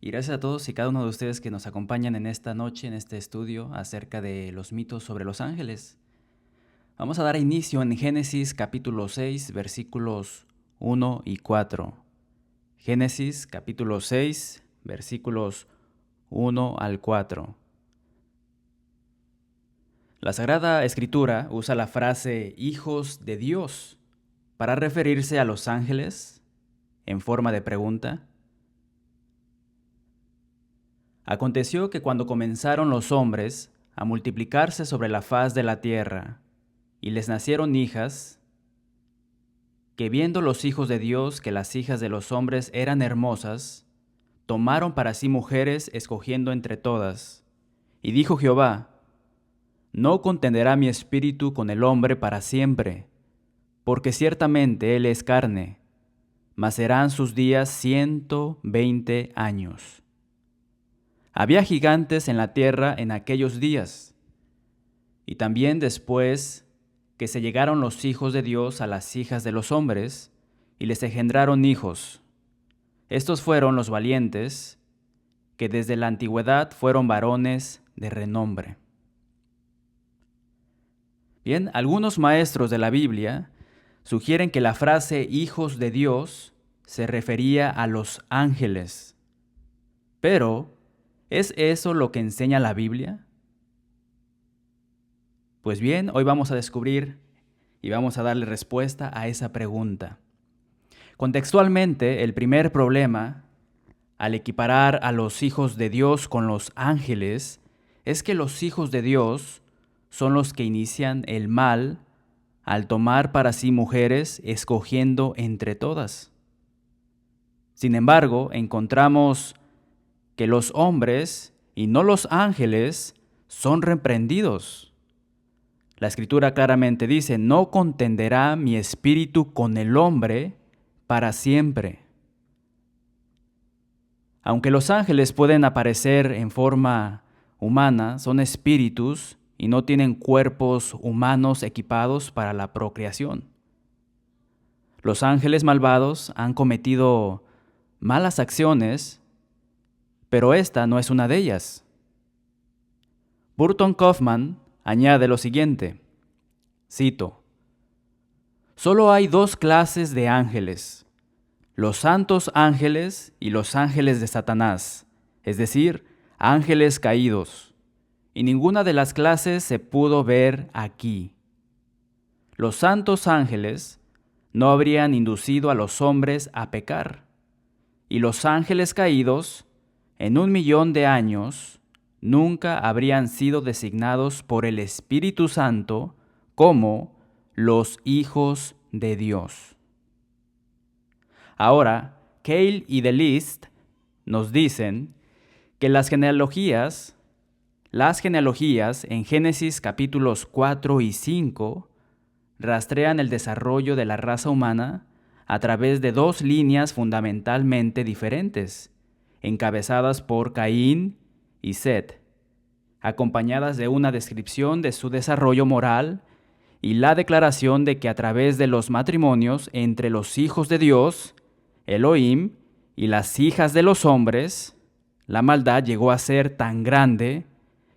Y gracias a todos y cada uno de ustedes que nos acompañan en esta noche, en este estudio acerca de los mitos sobre los ángeles. Vamos a dar inicio en Génesis capítulo 6, versículos 1 y 4. Génesis capítulo 6, versículos 1 al 4. La Sagrada Escritura usa la frase hijos de Dios para referirse a los ángeles en forma de pregunta. Aconteció que cuando comenzaron los hombres a multiplicarse sobre la faz de la tierra, y les nacieron hijas, que viendo los hijos de Dios que las hijas de los hombres eran hermosas, tomaron para sí mujeres escogiendo entre todas. Y dijo Jehová: No contenderá mi espíritu con el hombre para siempre, porque ciertamente él es carne, mas serán sus días 120 años. Había gigantes en la tierra en aquellos días, y también después que se llegaron los hijos de Dios a las hijas de los hombres, y les engendraron hijos. Estos fueron los valientes, que desde la antigüedad fueron varones de renombre. Bien, algunos maestros de la Biblia sugieren que la frase hijos de Dios se refería a los ángeles. Pero, ¿es eso lo que enseña la Biblia? Pues bien, hoy vamos a descubrir y vamos a darle respuesta a esa pregunta. Contextualmente, el primer problema al equiparar a los hijos de Dios con los ángeles es que los hijos de Dios son los que inician el mal al tomar para sí mujeres escogiendo entre todas. Sin embargo, encontramos que los hombres y no los ángeles son reprendidos. La Escritura claramente dice: no contenderá mi espíritu con el hombre para siempre. Aunque los ángeles pueden aparecer en forma humana, son espíritus y no tienen cuerpos humanos equipados para la procreación. Los ángeles malvados han cometido malas acciones, pero esta no es una de ellas. Burton Kaufman añade lo siguiente, cito: Solo hay dos clases de ángeles, los santos ángeles y los ángeles de Satanás, es decir, ángeles caídos, y ninguna de las clases se pudo ver aquí. Los santos ángeles no habrían inducido a los hombres a pecar, y los ángeles caídos, en 1,000,000 de años, nunca habrían sido designados por el Espíritu Santo como los hijos de Dios. Ahora, Cale y DeList nos dicen que las genealogías en Génesis capítulos 4 y 5 rastrean el desarrollo de la raza humana a través de dos líneas fundamentalmente diferentes, encabezadas por Caín y Set, acompañadas de una descripción de su desarrollo moral y la declaración de que a través de los matrimonios entre los hijos de Dios, Elohim, y las hijas de los hombres, la maldad llegó a ser tan grande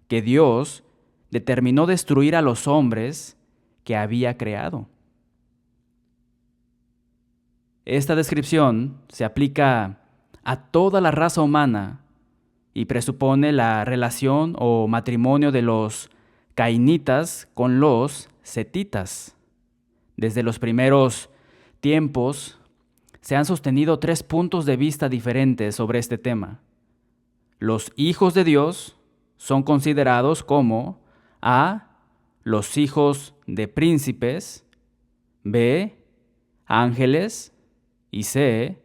que Dios determinó destruir a los hombres que había creado. Esta descripción se aplica a toda la raza humana y presupone la relación o matrimonio de los cainitas con los setitas. Desde los primeros tiempos se han sostenido 3 puntos de vista diferentes sobre este tema. Los hijos de Dios son considerados como A, los hijos de príncipes, B, ángeles, y C,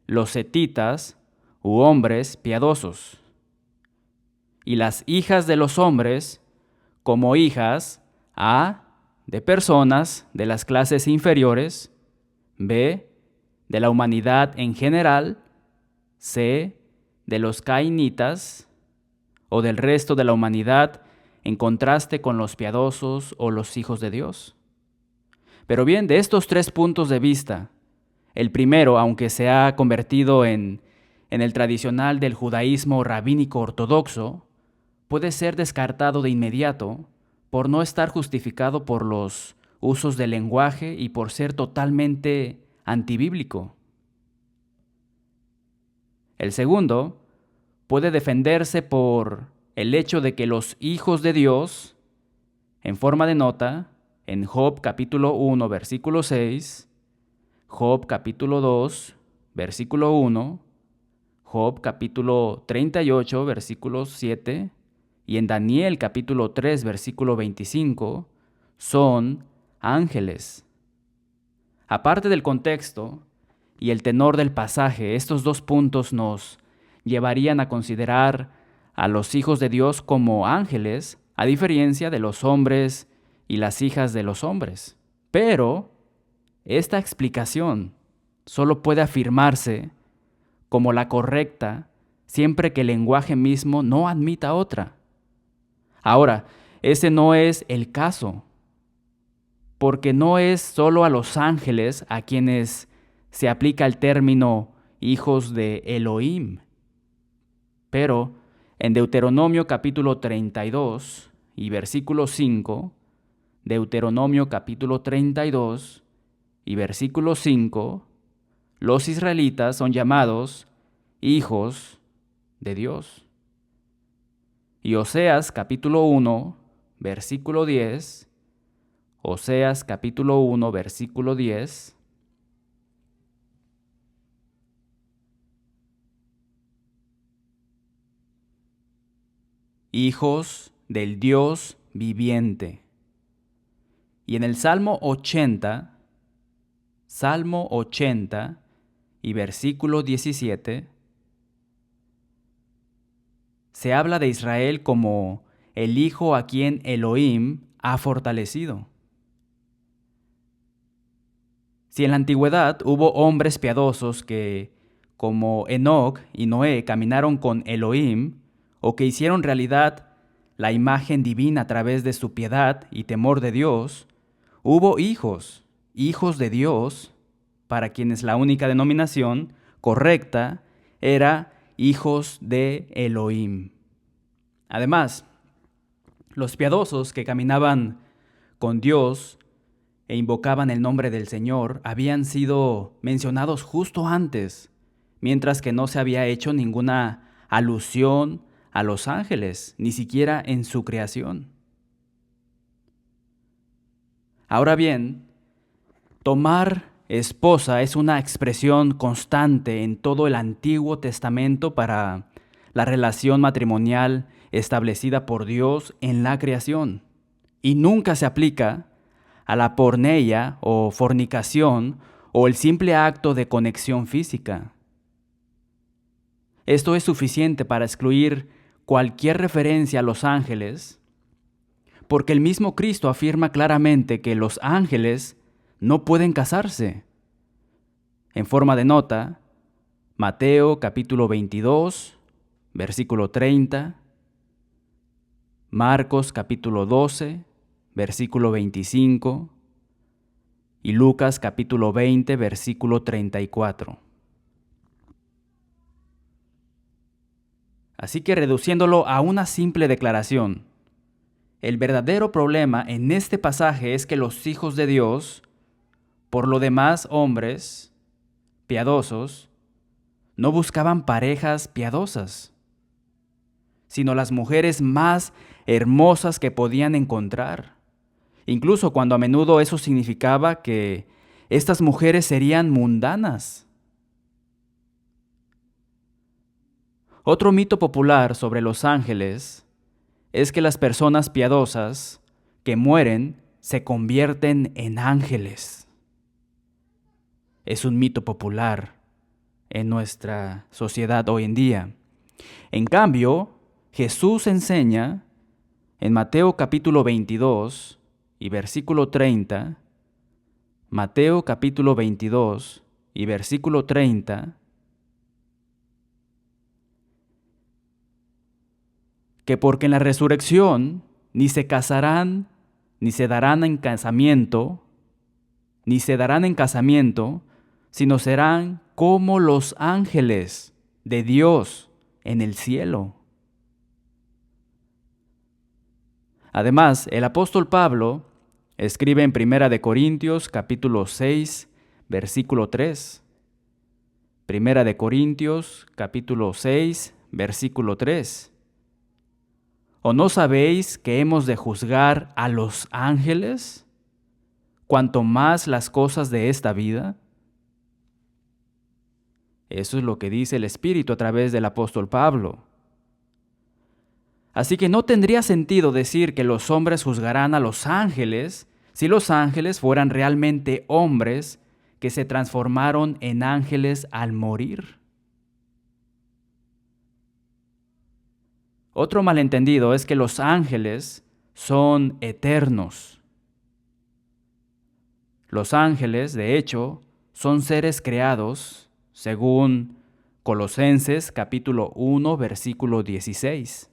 los setitas u hombres piadosos. Y las hijas de los hombres como hijas A, de personas de las clases inferiores, B, de la humanidad en general, C, de los cainitas o del resto de la humanidad en contraste con los piadosos o los hijos de Dios. Pero bien, de estos 3 puntos de vista, el primero, aunque se ha convertido en en el tradicional del judaísmo rabínico ortodoxo, puede ser descartado de inmediato por no estar justificado por los usos del lenguaje y por ser totalmente antibíblico. El segundo puede defenderse por el hecho de que los hijos de Dios, en forma de nota, en Job capítulo 1, versículo 6, Job capítulo 2, versículo 1, Job capítulo 38, versículo 7, y en Daniel capítulo 3, versículo 25, son ángeles. Aparte del contexto y el tenor del pasaje, estos dos puntos nos llevarían a considerar a los hijos de Dios como ángeles, a diferencia de los hombres y las hijas de los hombres. Pero esta explicación solo puede afirmarse como la correcta siempre que el lenguaje mismo no admita otra. Ahora, ese no es el caso, porque no es solo a los ángeles a quienes se aplica el término hijos de Elohim. Pero en Deuteronomio capítulo 32 y versículo 5, Deuteronomio capítulo 32 y versículo 5, los israelitas son llamados hijos de Dios. Y Oseas capítulo 1, versículo 10, Oseas capítulo 1, versículo 10, hijos del Dios viviente. Y en el Salmo 80 y versículo 17, se habla de Israel como el hijo a quien Elohim ha fortalecido. Si en la antigüedad hubo hombres piadosos que, como Enoc y Noé, caminaron con Elohim, o que hicieron realidad la imagen divina a través de su piedad y temor de Dios, hubo hijos de Dios, para quienes la única denominación correcta era hijos de Elohim. Además, los piadosos que caminaban con Dios e invocaban el nombre del Señor habían sido mencionados justo antes, mientras que no se había hecho ninguna alusión a los ángeles, ni siquiera en su creación. Ahora bien, tomar esposa es una expresión constante en todo el Antiguo Testamento para la relación matrimonial establecida por Dios en la creación, y nunca se aplica a la porneia o fornicación o el simple acto de conexión física. Esto es suficiente para excluir cualquier referencia a los ángeles, porque el mismo Cristo afirma claramente que los ángeles no pueden casarse. En forma de nota, Mateo capítulo 22, versículo 30, Marcos capítulo 12, versículo 25, y Lucas capítulo 20, versículo 34. Así que reduciéndolo a una simple declaración, el verdadero problema en este pasaje es que los hijos de Dios, por lo demás hombres piadosos, no buscaban parejas piadosas, sino las mujeres más hermosas que podían encontrar, incluso cuando a menudo eso significaba que estas mujeres serían mundanas. Otro mito popular sobre los ángeles es que las personas piadosas que mueren se convierten en ángeles. Es un mito popular en nuestra sociedad hoy en día. En cambio, Jesús enseña en Mateo capítulo 22 y versículo 30, Mateo capítulo 22 y versículo 30, que porque en la resurrección ni se casarán, ni se darán en casamiento, sino serán como los ángeles. de Dios en el cielo. Además, el apóstol Pablo escribe en 1 Corintios capítulo 6, versículo 3. 1 Corintios capítulo 6, versículo 3. ¿O no sabéis que hemos de juzgar a los ángeles, cuanto más las cosas de esta vida? Eso es lo que dice el Espíritu a través del apóstol Pablo. Así que no tendría sentido decir que los hombres juzgarán a los ángeles si los ángeles fueran realmente hombres que se transformaron en ángeles al morir. Otro malentendido es que los ángeles son eternos. Los ángeles, de hecho, son seres creados, según Colosenses capítulo 1, versículo 16.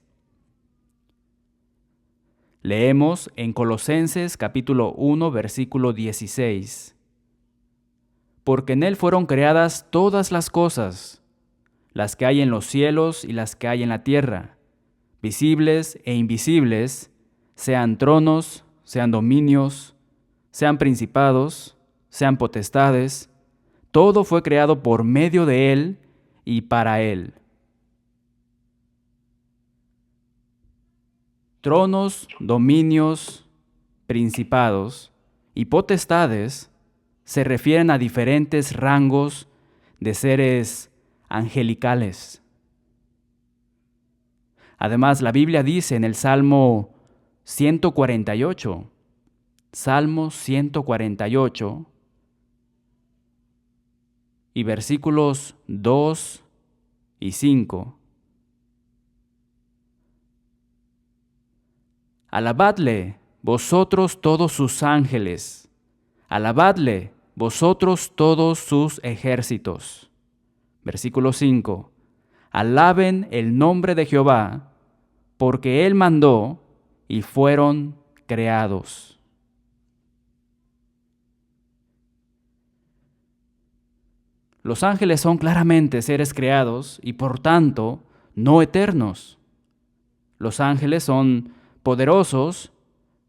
Leemos en Colosenses capítulo 1, versículo 16. Porque en Él fueron creadas todas las cosas, las que hay en los cielos y las que hay en la tierra, visibles e invisibles, sean tronos, sean dominios, sean principados, sean potestades, todo fue creado por medio de Él y para Él. Tronos, dominios, principados y potestades se refieren a diferentes rangos de seres angelicales. Además, la Biblia dice en el Salmo 148, Salmo 148, y versículos 2 y 5. Alabadle, vosotros todos sus ángeles, alabadle, vosotros todos sus ejércitos. Versículo 5. Alaben el nombre de Jehová, porque Él mandó y fueron creados. Los ángeles son claramente seres creados y por tanto no eternos. Los ángeles son poderosos,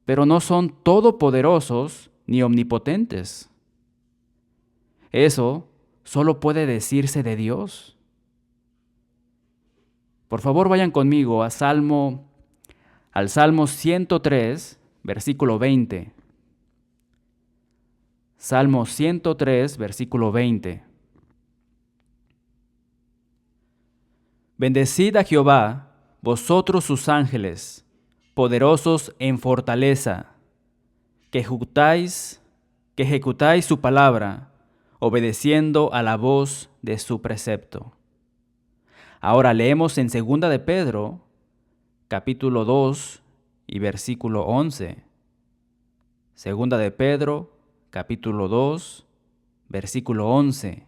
pero no son todopoderosos ni omnipotentes. Eso solo puede decirse de Dios. Por favor, vayan conmigo al Salmo 103, versículo 20. Salmo 103, versículo 20. Bendecid a Jehová, vosotros sus ángeles, poderosos en fortaleza, que ejecutáis su palabra, obedeciendo a la voz de su precepto. Ahora leemos en 2 de Pedro, capítulo 2 y versículo 11. 2 de Pedro, capítulo 2, versículo 11.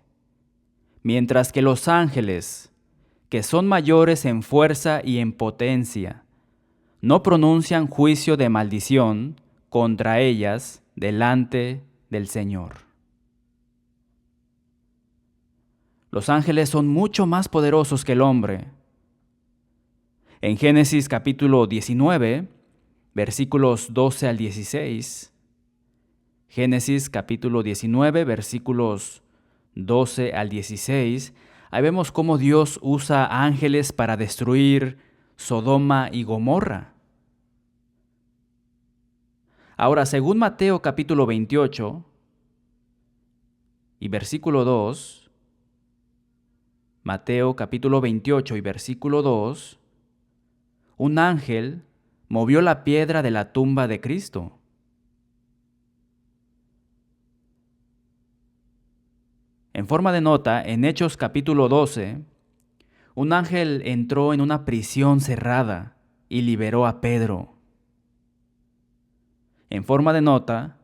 Mientras que los ángeles, que son mayores en fuerza y en potencia, no pronuncian juicio de maldición contra ellas delante del Señor. Los ángeles son mucho más poderosos que el hombre. En Génesis capítulo 19, versículos 12 al 16, Génesis capítulo 19, versículos 12 al 16, ahí vemos cómo Dios usa ángeles para destruir Sodoma y Gomorra. Ahora, según Mateo capítulo 28 y versículo 2, Mateo capítulo 28 y versículo 2, un ángel movió la piedra de la tumba de Cristo. En forma de nota, en Hechos capítulo 12, un ángel entró en una prisión cerrada y liberó a Pedro. En forma de nota,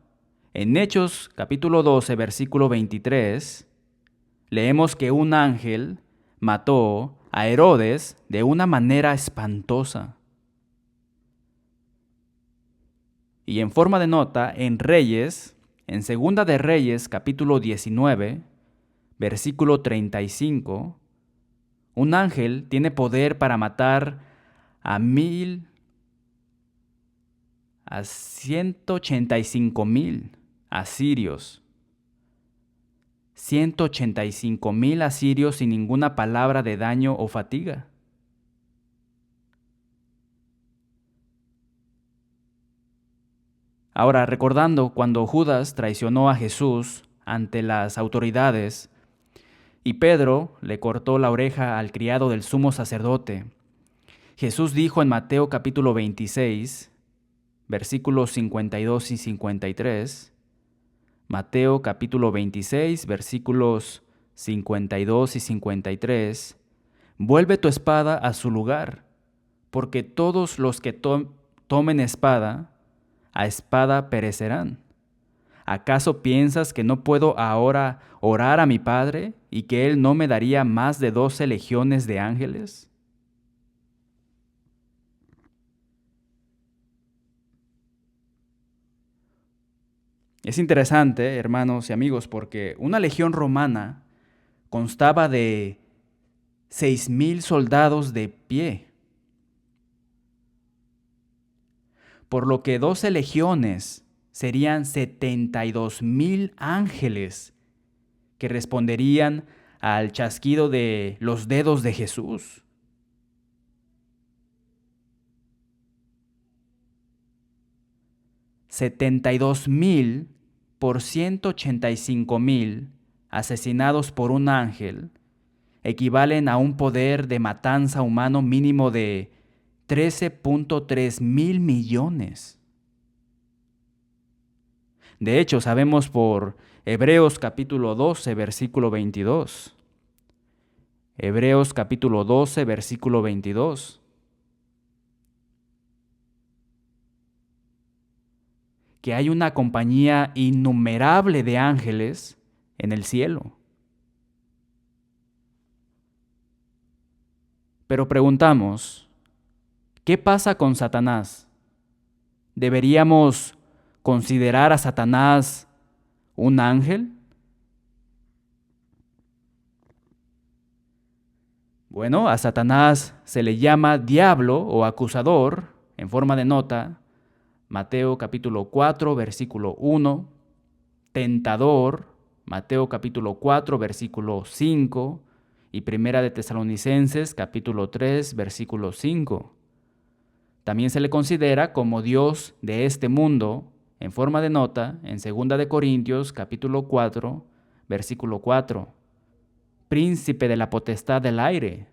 en Hechos capítulo 12, versículo 23, leemos que un ángel mató a Herodes de una manera espantosa. Y en forma de nota, en Reyes, en Segunda de Reyes capítulo 19, versículo 35, Un ángel tiene poder para matar a 185,000 asirios. 185,000 asirios sin ninguna palabra de daño o fatiga. Ahora, recordando cuando Judas traicionó a Jesús ante las autoridades y Pedro le cortó la oreja al criado del sumo sacerdote, Jesús dijo en Mateo capítulo 26, versículos 52 y 53, Mateo capítulo 26, versículos 52 y 53, vuelve tu espada a su lugar, porque todos los que tomen espada, a espada perecerán. ¿Acaso piensas que no puedo ahora orar a mi Padre y que Él no me daría más de 12 legiones de ángeles? Es interesante, hermanos y amigos, porque una legión romana constaba de 6,000 soldados de pie, por lo que 12 legiones serían 72,000 ángeles que responderían al chasquido de los dedos de Jesús. $72,000 por 185,000 asesinados por un ángel equivalen a un poder de matanza humano mínimo de 13.3 mil millones. De hecho, sabemos por Hebreos capítulo 12, versículo 22. Hebreos capítulo 12, versículo 22. Que hay una compañía innumerable de ángeles en el cielo. Pero preguntamos, ¿qué pasa con Satanás? ¿Deberíamos considerar a Satanás un ángel? Bueno, a Satanás se le llama diablo o acusador en forma de nota, Mateo capítulo 4, versículo 1, tentador, Mateo capítulo 4, versículo 5, y Primera de Tesalonicenses capítulo 3, versículo 5. También se le considera como Dios de este mundo, en forma de nota, en 2 de Corintios capítulo 4, versículo 4. Príncipe de la potestad del aire,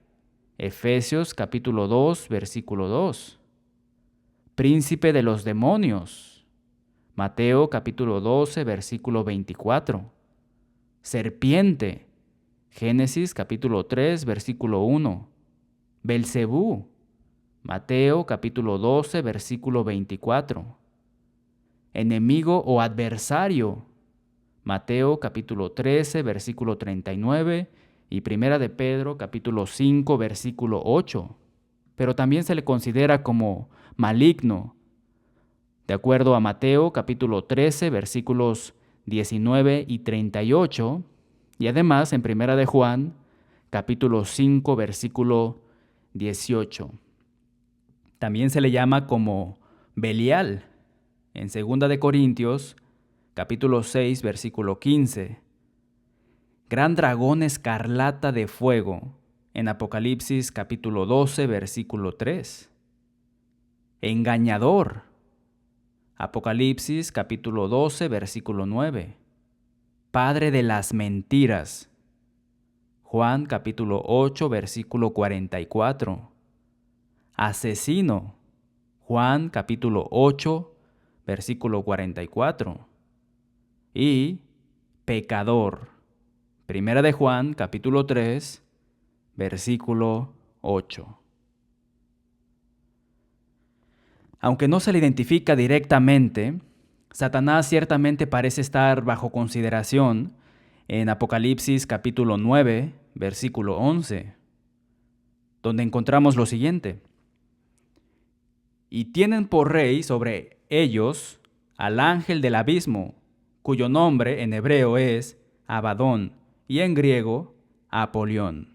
Efesios capítulo 2, versículo 2. Príncipe de los demonios, Mateo capítulo 12, versículo 24. Serpiente, Génesis capítulo 3, versículo 1. Belcebú, Mateo capítulo 12, versículo 24. Enemigo o adversario, Mateo capítulo 13, versículo 39 y Primera de Pedro capítulo 5, versículo 8. Pero también se le considera como maligno, de acuerdo a Mateo capítulo 13, versículos 19 y 38, y además en Primera de Juan capítulo 5, versículo 18. También se le llama como Belial, en 2 de Corintios capítulo 6, versículo 15. Gran dragón escarlata de fuego, en Apocalipsis capítulo 12, versículo 3. Engañador, Apocalipsis capítulo 12, versículo 9. Padre de las mentiras, Juan capítulo 8, versículo 44. Asesino, Juan capítulo 8, versículo 44. Y pecador, Primera de Juan capítulo 3, versículo 8. Aunque no se le identifica directamente, Satanás ciertamente parece estar bajo consideración en Apocalipsis capítulo 9, versículo 11, donde encontramos lo siguiente. Y tienen por rey sobre ellos al ángel del abismo, cuyo nombre en hebreo es Abadón y en griego Apolión.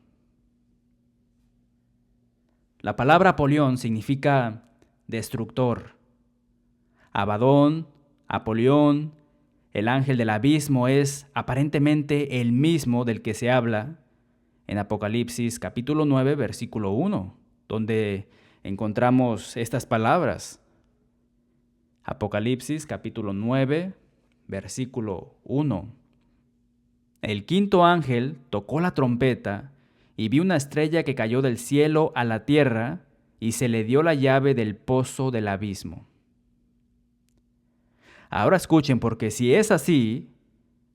La palabra Apolión significa destructor. Abadón, Apolión, el ángel del abismo, es aparentemente el mismo del que se habla en Apocalipsis capítulo 9, versículo 1, donde encontramos estas palabras. Apocalipsis capítulo 9, versículo 1. El quinto ángel tocó la trompeta y vi una estrella que cayó del cielo a la tierra y se le dio la llave del pozo del abismo. Ahora escuchen, porque si es así,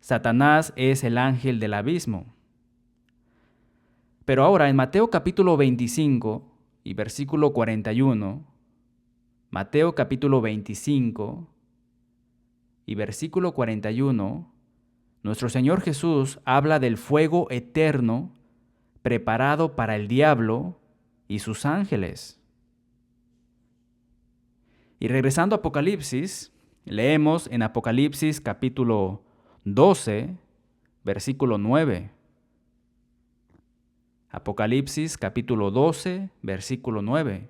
Satanás es el ángel del abismo. Pero ahora en Mateo capítulo 25 y versículo 41, Mateo capítulo 25 y versículo 41, nuestro Señor Jesús habla del fuego eterno preparado para el diablo y sus ángeles. Y regresando a Apocalipsis, leemos en Apocalipsis capítulo 12, versículo 9. Apocalipsis capítulo 12, versículo 9.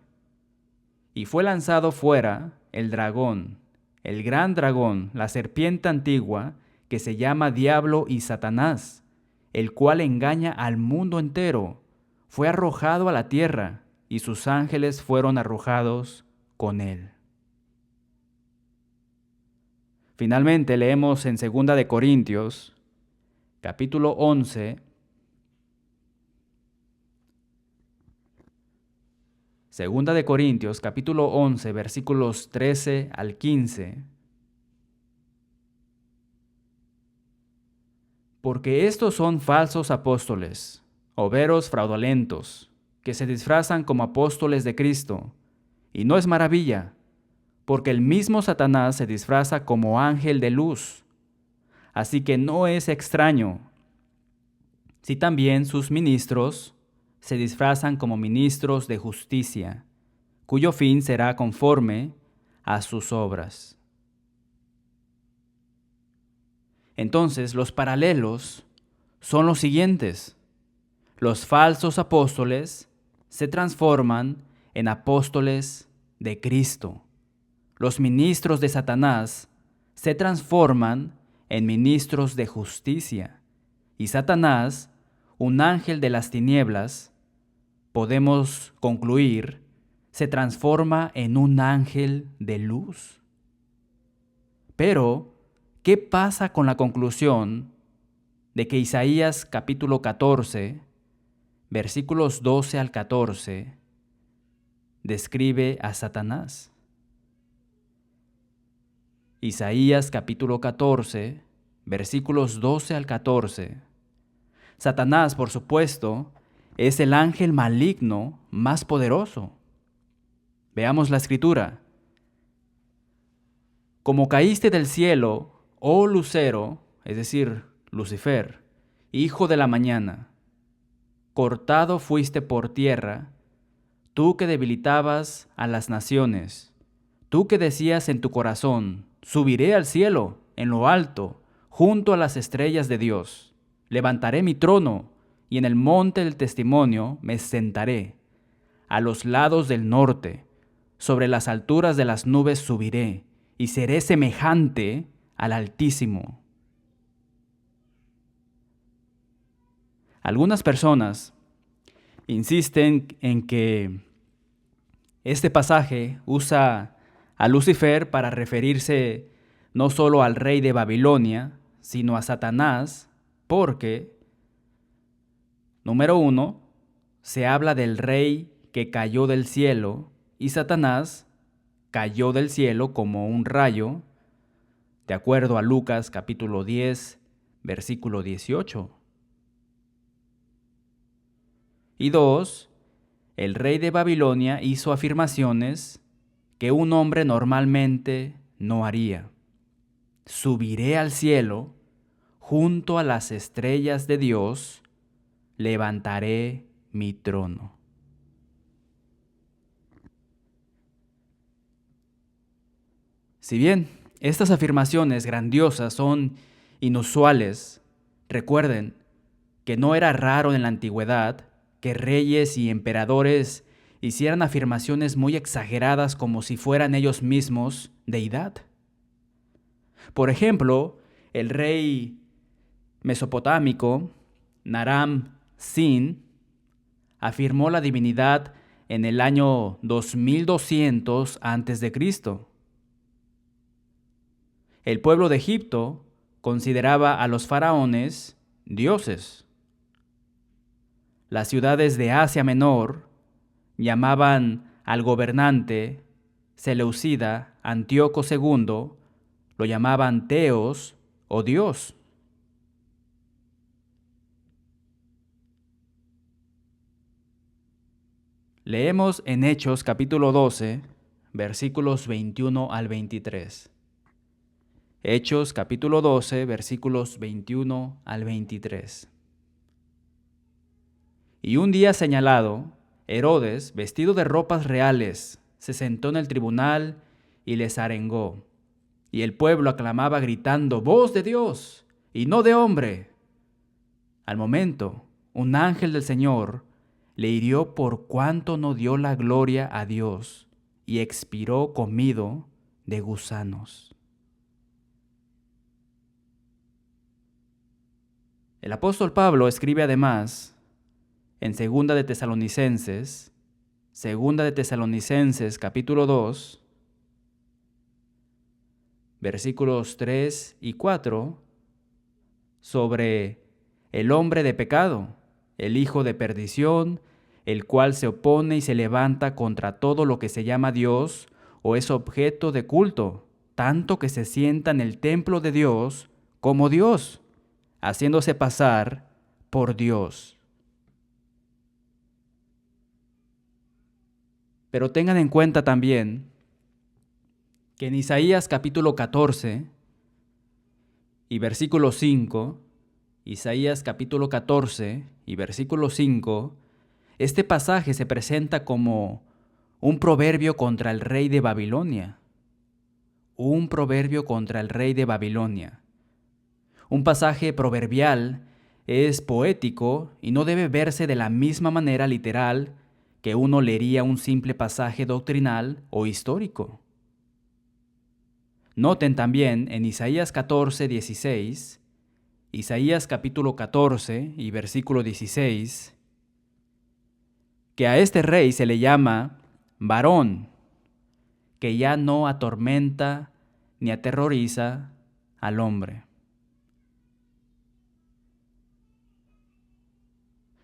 Y fue lanzado fuera el dragón, el gran dragón, la serpiente antigua, que se llama Diablo y Satanás, el cual engaña al mundo entero. Fue arrojado a la tierra, y sus ángeles fueron arrojados con él. Finalmente leemos en 2 de Corintios, capítulo 11, Segunda de Corintios, capítulo 11, versículos 13 al 15. Porque estos son falsos apóstoles, overos fraudulentos, que se disfrazan como apóstoles de Cristo. Y no es maravilla, porque el mismo Satanás se disfraza como ángel de luz. Así que no es extraño si también sus ministros se disfrazan como ministros de justicia, cuyo fin será conforme a sus obras. Entonces, los paralelos son los siguientes. Los falsos apóstoles se transforman en apóstoles de Cristo. Los ministros de Satanás se transforman en ministros de justicia. Y Satanás, un ángel de las tinieblas, podemos concluir, se transforma en un ángel de luz. Pero, ¿qué pasa con la conclusión de que Isaías capítulo 14, versículos 12 al 14, describe a Satanás? Isaías capítulo 14, versículos 12 al 14. Satanás, por supuesto, es el ángel maligno más poderoso. Veamos la escritura. Como caíste del cielo, oh lucero, es decir, Lucifer, hijo de la mañana, cortado fuiste por tierra, tú que debilitabas a las naciones, tú que decías en tu corazón, subiré al cielo, en lo alto, junto a las estrellas de Dios. Levantaré mi trono, y en el monte del testimonio me sentaré. A los lados del norte, sobre las alturas de las nubes subiré, y seré semejante al Altísimo. Algunas personas insisten en que este pasaje usa a Lucifer para referirse no solo al rey de Babilonia, sino a Satanás, porque, número 1, se habla del rey que cayó del cielo y Satanás cayó del cielo como un rayo, de acuerdo a Lucas capítulo 10, versículo 18. Y 2, el rey de Babilonia hizo afirmaciones que un hombre normalmente no haría. Subiré al cielo, junto a las estrellas de Dios, levantaré mi trono. Si bien estas afirmaciones grandiosas son inusuales, recuerden que no era raro en la antigüedad que reyes y emperadores hicieran afirmaciones muy exageradas como si fueran ellos mismos deidad. Por ejemplo, el rey mesopotámico Naram Sin afirmó la divinidad en el año 2200 a.C. El pueblo de Egipto consideraba a los faraones dioses. Las ciudades de Asia Menor llamaban al gobernante Seleucida Antíoco II, lo llamaban Teos o Dios. Leemos en Hechos capítulo 12, versículos 21 al 23. Hechos capítulo 12, versículos 21 al 23. Y un día señalado, Herodes, vestido de ropas reales, se sentó en el tribunal y les arengó. Y el pueblo aclamaba gritando: «¡Voz de Dios y no de hombre!». Al momento, un ángel del Señor le hirió por cuanto no dio la gloria a Dios y expiró comido de gusanos. El apóstol Pablo escribe además en Segunda de Tesalonicenses capítulo 2, versículos 3 y 4, sobre el hombre de pecado, el hijo de perdición, el cual se opone y se levanta contra todo lo que se llama Dios o es objeto de culto, tanto que se sienta en el templo de Dios como Dios, haciéndose pasar por Dios. Pero tengan en cuenta también que en Isaías capítulo 14 y versículo 5, Isaías capítulo 14 y versículo 5, este pasaje se presenta como un proverbio contra el rey de Babilonia. Un proverbio contra el rey de Babilonia. Un pasaje proverbial es poético y no debe verse de la misma manera literal que uno leería un simple pasaje doctrinal o histórico. Noten también en Isaías 14, 16, Isaías capítulo 14 y versículo 16, que a este rey se le llama varón, que ya no atormenta ni aterroriza al hombre.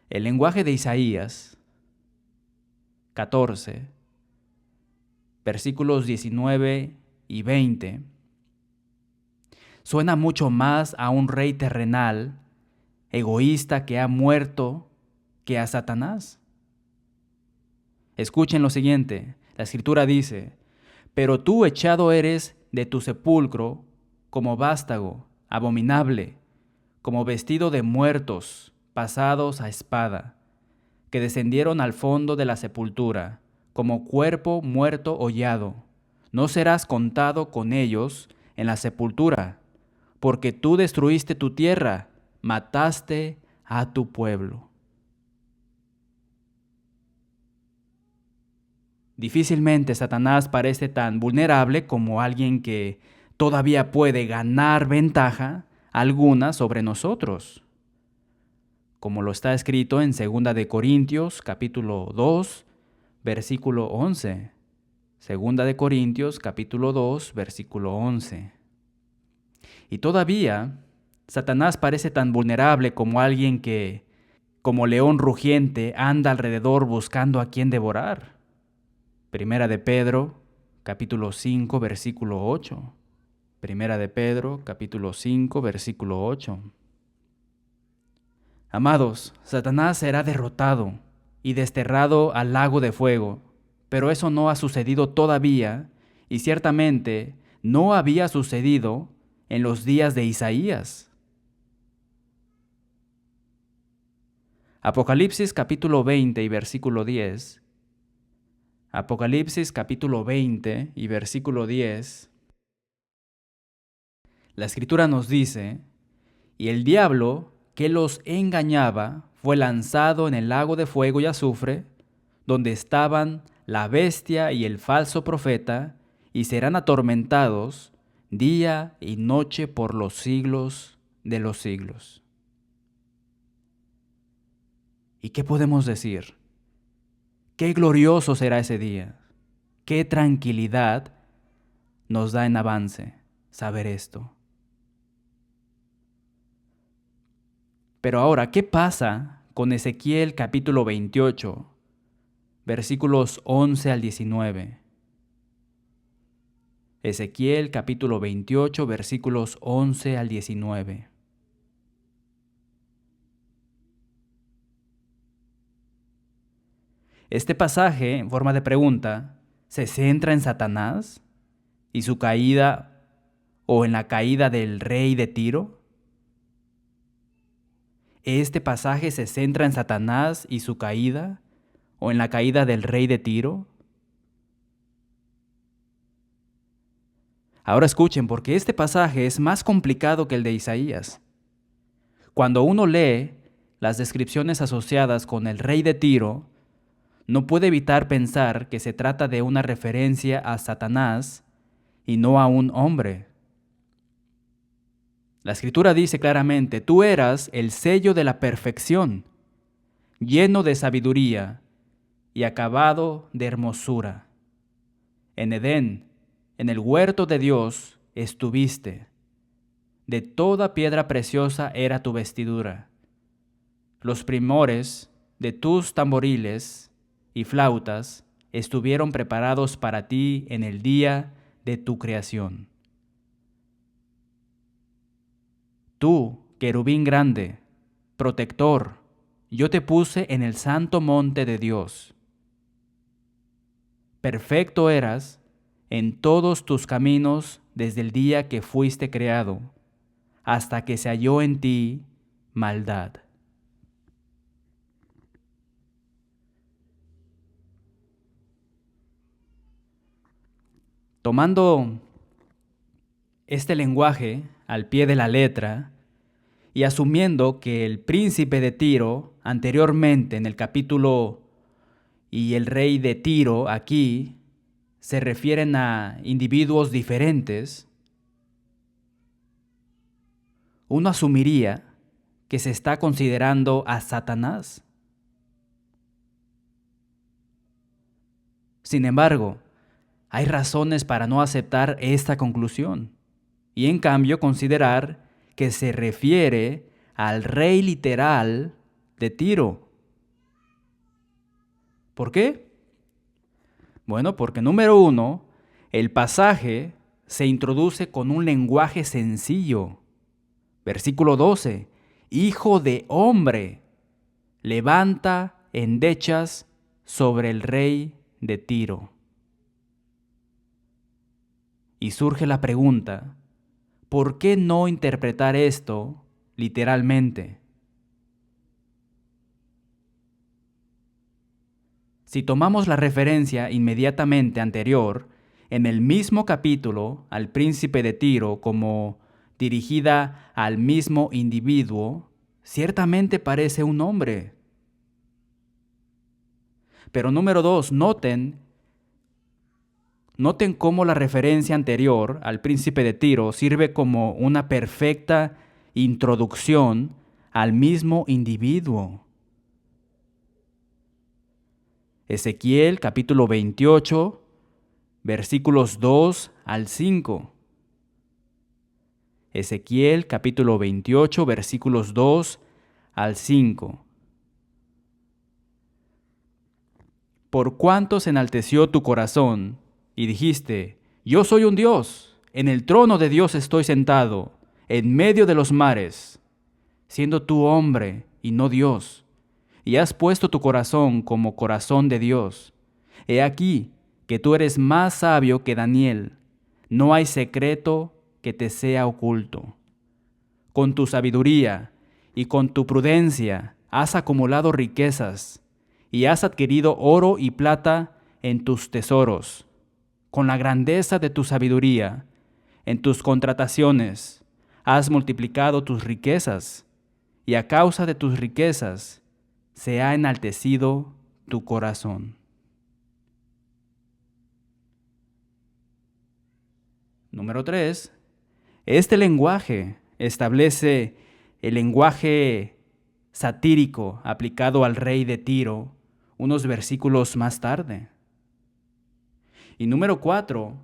El lenguaje de Isaías 14, versículos 19 y 20, suena mucho más a un rey terrenal, egoísta que ha muerto, que a Satanás. Escuchen lo siguiente, la Escritura dice: «Pero tú echado eres de tu sepulcro como vástago, abominable, como vestido de muertos, pasados a espada, que descendieron al fondo de la sepultura, como cuerpo muerto hollado. No serás contado con ellos en la sepultura, porque tú destruiste tu tierra, mataste a tu pueblo». Difícilmente Satanás parece tan vulnerable como alguien que todavía puede ganar ventaja alguna sobre nosotros, como lo está escrito en 2 de Corintios capítulo 2, versículo 11. 2 de Corintios capítulo 2, versículo 11. Y todavía Satanás parece tan vulnerable como alguien que, como león rugiente, anda alrededor buscando a quien devorar. 1 de Pedro, capítulo 5, versículo 8. 1 de Pedro, capítulo 5, versículo 8. Amados, Satanás será derrotado y desterrado al lago de fuego, pero eso no ha sucedido todavía y ciertamente no había sucedido en los días de Isaías. Apocalipsis capítulo 20 y versículo 10. Apocalipsis capítulo 20 y versículo 10. La Escritura nos dice: «Y el diablo que los engañaba fue lanzado en el lago de fuego y azufre, donde estaban la bestia y el falso profeta, y serán atormentados día y noche por los siglos de los siglos. ¿Y qué podemos decir? Qué glorioso será ese día. Qué tranquilidad nos da en avance saber esto. Pero ahora, ¿qué pasa con Ezequiel capítulo 28, versículos 11 al 19? Ezequiel capítulo 28, versículos 11 al 19. Este pasaje, en forma de pregunta, se centra en Satanás y su caída o en la caída del rey de Tiro. Este pasaje se centra en Satanás y su caída o en la caída del rey de Tiro. Ahora escuchen, porque este pasaje es más complicado que el de Isaías. Cuando uno lee las descripciones asociadas con el rey de Tiro, no puede evitar pensar que se trata de una referencia a Satanás y no a un hombre. La Escritura dice claramente: tú eras el sello de la perfección, lleno de sabiduría y acabado de hermosura. En Edén, en el huerto de Dios, estuviste. De toda piedra preciosa era tu vestidura. Los primores de tus tamboriles y flautas estuvieron preparados para ti en el día de tu creación. Tú, querubín grande, protector, yo te puse en el santo monte de Dios. Perfecto eras en todos tus caminos desde el día que fuiste creado, hasta que se halló en ti maldad. Tomando este lenguaje al pie de la letra y asumiendo que el príncipe de Tiro, anteriormente en el capítulo, y el rey de Tiro aquí, se refieren a individuos diferentes, uno asumiría que se está considerando a Satanás. Sin embargo, hay razones para no aceptar esta conclusión y en cambio considerar que se refiere al rey literal de Tiro. ¿Por qué? Bueno, porque número uno, el pasaje se introduce con un lenguaje sencillo. Versículo 12, Hijo de hombre, levanta endechas sobre el rey de Tiro. Y surge la pregunta, ¿por qué no interpretar esto literalmente? Si tomamos la referencia inmediatamente anterior, en el mismo capítulo, al príncipe de Tiro como dirigida al mismo individuo, ciertamente parece un hombre. Pero número 2, noten cómo la referencia anterior al príncipe de Tiro sirve como una perfecta introducción al mismo individuo. Ezequiel capítulo 28, versículos 2 al 5. Ezequiel capítulo 28, versículos 2 al 5. Por cuanto se enalteció tu corazón, y dijiste, yo soy un Dios, en el trono de Dios estoy sentado, en medio de los mares, siendo tú hombre y no Dios, y has puesto tu corazón como corazón de Dios. He aquí que tú eres más sabio que Daniel, no hay secreto que te sea oculto. Con tu sabiduría y con tu prudencia has acumulado riquezas, y has adquirido oro y plata en tus tesoros. Con la grandeza de tu sabiduría, en tus contrataciones, has multiplicado tus riquezas, y a causa de tus riquezas se ha enaltecido tu corazón. Número 3. Este lenguaje establece el lenguaje satírico aplicado al rey de Tiro unos versículos más tarde. Y número 4.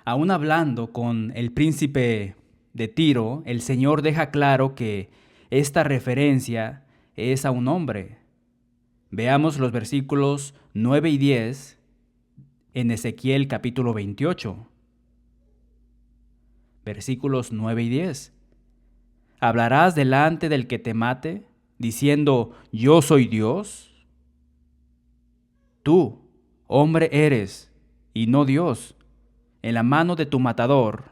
Aún hablando con el príncipe de Tiro, el Señor deja claro que esta referencia es a un hombre. Veamos los versículos 9 y 10 en Ezequiel capítulo 28. Versículos 9 y 10. ¿Hablarás delante del que te mate, diciendo, yo soy Dios? Tú, hombre eres, y no Dios, en la mano de tu matador.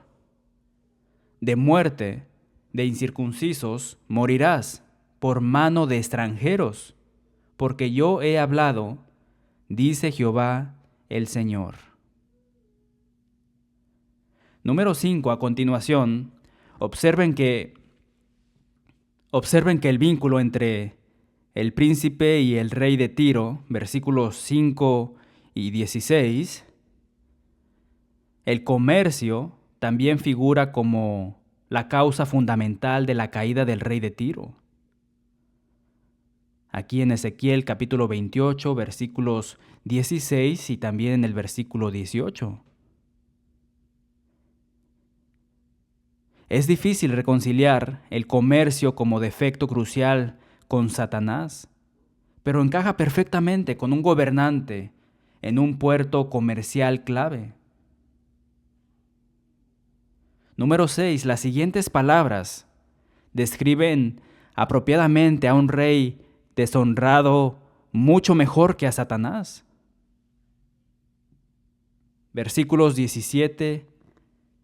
De muerte, de incircuncisos, morirás por mano de extranjeros, porque yo he hablado, dice Jehová el Señor. Número 5, a continuación, observen que el vínculo entre el príncipe y el rey de Tiro, versículos 5 y 16, el comercio también figura como la causa fundamental de la caída del rey de Tiro. Aquí en Ezequiel capítulo 28, versículos 16 y también en el versículo 18. Es difícil reconciliar el comercio como defecto crucial con Satanás, pero encaja perfectamente con un gobernante en un puerto comercial clave. Número 6. Las siguientes palabras describen apropiadamente a un rey deshonrado mucho mejor que a Satanás. Versículos 17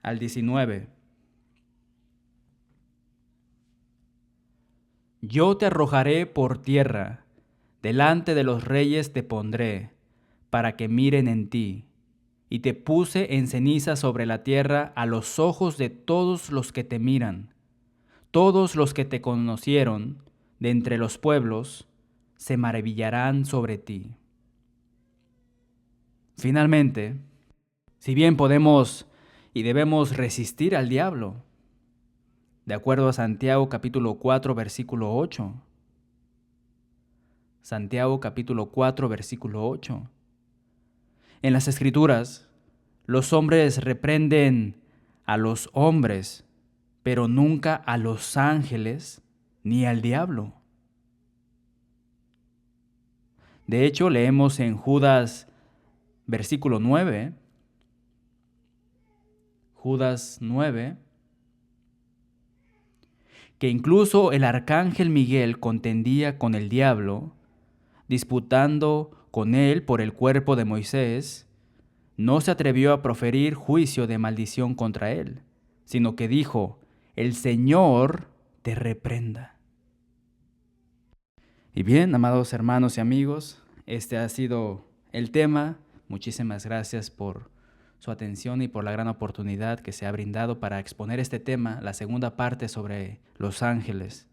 al 19. Yo te arrojaré por tierra, delante de los reyes te pondré, para que miren en ti. Y te puse en ceniza sobre la tierra a los ojos de todos los que te miran. Todos los que te conocieron de entre los pueblos se maravillarán sobre ti. Finalmente, si bien podemos y debemos resistir al diablo, de acuerdo a Santiago capítulo 4, versículo 8. Santiago capítulo 4, versículo 8. En las Escrituras, los hombres reprenden a los hombres, pero nunca a los ángeles ni al diablo. De hecho, leemos en Judas versículo 9, Judas 9, que incluso el arcángel Miguel contendía con el diablo, disputando con él por el cuerpo de Moisés, no se atrevió a proferir juicio de maldición contra él, sino que dijo, el Señor te reprenda. Y bien, amados hermanos y amigos, este ha sido el tema. Muchísimas gracias por su atención y por la gran oportunidad que se ha brindado para exponer este tema, la segunda parte sobre los ángeles.